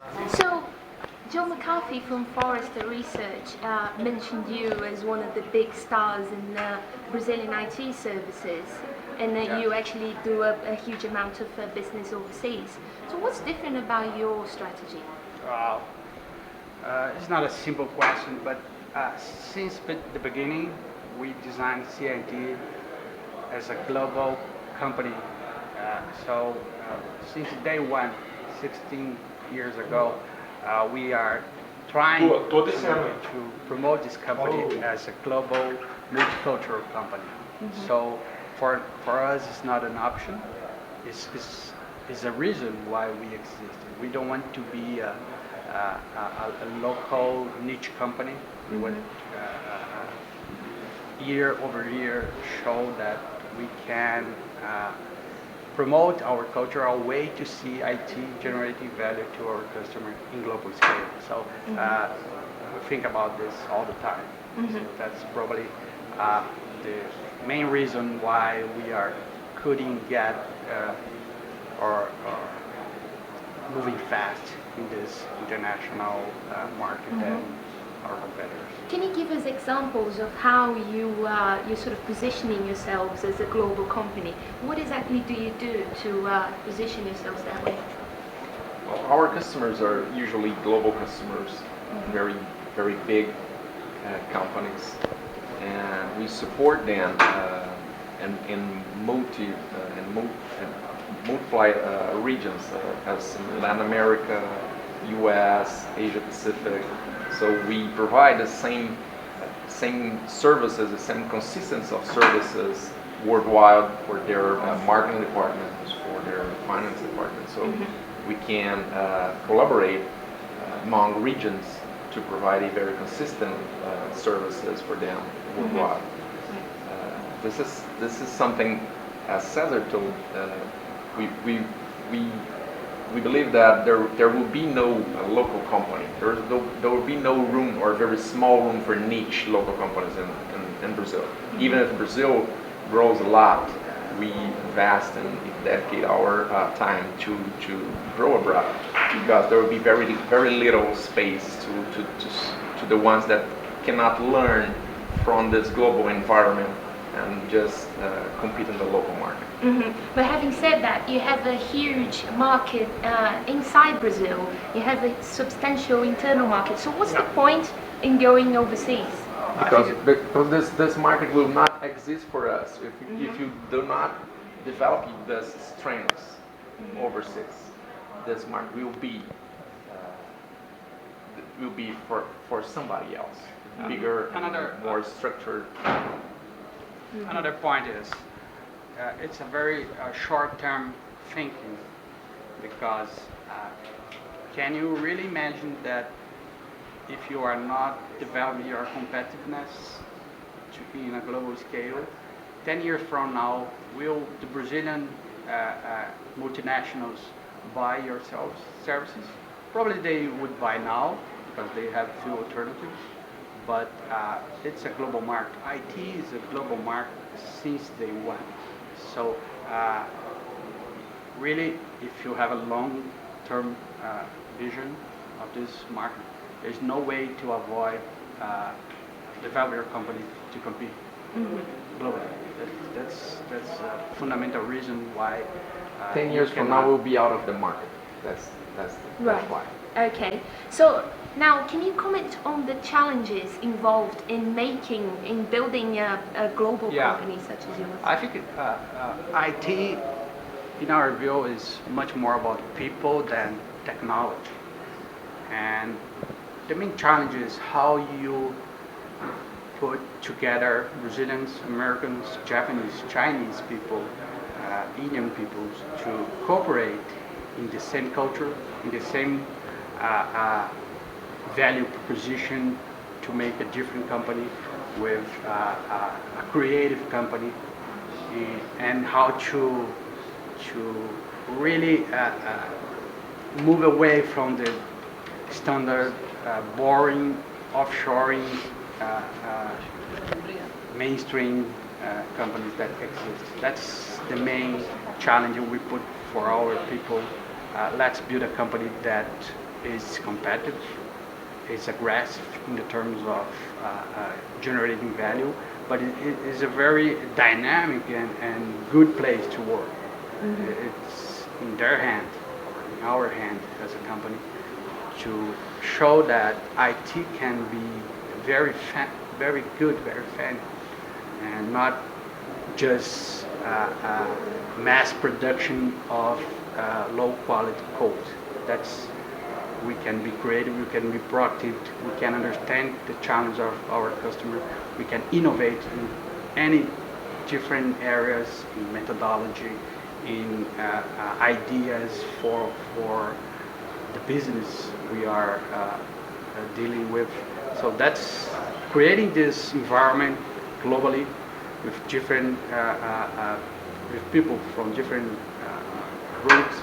So, John McCarthy from Forrester Research mentioned you as one of the big stars in Brazilian IT services, and you actually do a huge amount of business overseas. So, what's different about your strategy? Wow. It's not a simple question, but since the beginning, we designed CI&T as a global company. Since day one, 16 years ago, we are trying to promote this company as a global multicultural company. Mm-hmm. So for us, it's not an option. It's a reason why we exist. We don't want to be a local niche company. We want year over year show that we can promote our culture, our way to see IT generating value to our customer in global scale. So we think about this all the time. So that's probably the main reason why we couldn't get or moving fast in this international market than our competitors. Can you give us examples of how you're sort of positioning yourselves as a global company? What exactly do you do to position yourselves that way? Well, our customers are usually global customers, very, very big companies, and we support them in multiply regions, as in Latin America, US, Asia Pacific. So we provide the same services, the same consistency of services worldwide for their marketing departments, for their finance departments. So we can collaborate among regions to provide a very consistent services for them worldwide. This is something, as Cesar told, we believe that there will be no local company. There will be no room or very small room for niche local companies in Brazil. Even if Brazil grows a lot, we invest and dedicate our time to grow abroad, because there will be very little space to the ones that cannot learn from this global environment and just compete in the local market. But having said that, you have a huge market inside Brazil. You have a substantial internal market. So what's the point in going overseas? Because this market will not exist for us if you do not develop these strengths overseas. This market will be for somebody else, bigger, more structured. Another point is, it's a very short-term thinking, because can you really imagine that if you are not developing your competitiveness in a global scale, 10 years from now, will the Brazilian multinationals buy your services? Probably they would buy now, because they have few alternatives, but it's a global market. IT is a global market since day one. So really, if you have a long-term vision of this market, there's no way to avoid develop your company to compete globally. That's a fundamental reason why 10 years from now, we'll be out of the market. That's why. Okay. So now, can you comment on the challenges involved in building a global company such as yours? I think IT, in our view, is much more about people than technology. And the main challenge is how you put together Brazilians, Americans, Japanese, Chinese people, Indian people to cooperate in the same culture, in the same value proposition, to make a different company with a creative company, and how to really move away from the standard boring offshoring mainstream companies that exist. That's the main challenge we put for our people. Let's build a company that is competitive, is aggressive in the terms of generating value, but it is a very dynamic and good place to work. It's in their hand, or in our hand as a company, to show that IT can be very good, very fan, and not just mass production of low quality code. We can be creative, we can be proactive, we can understand the challenge of our customer, we can innovate in any different areas, in methodology, in ideas for the business we are dealing with. So that's creating this environment globally with different with people from different groups.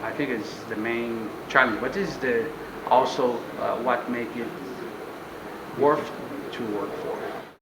I think is the main challenge, but this is also what make it worth to work for.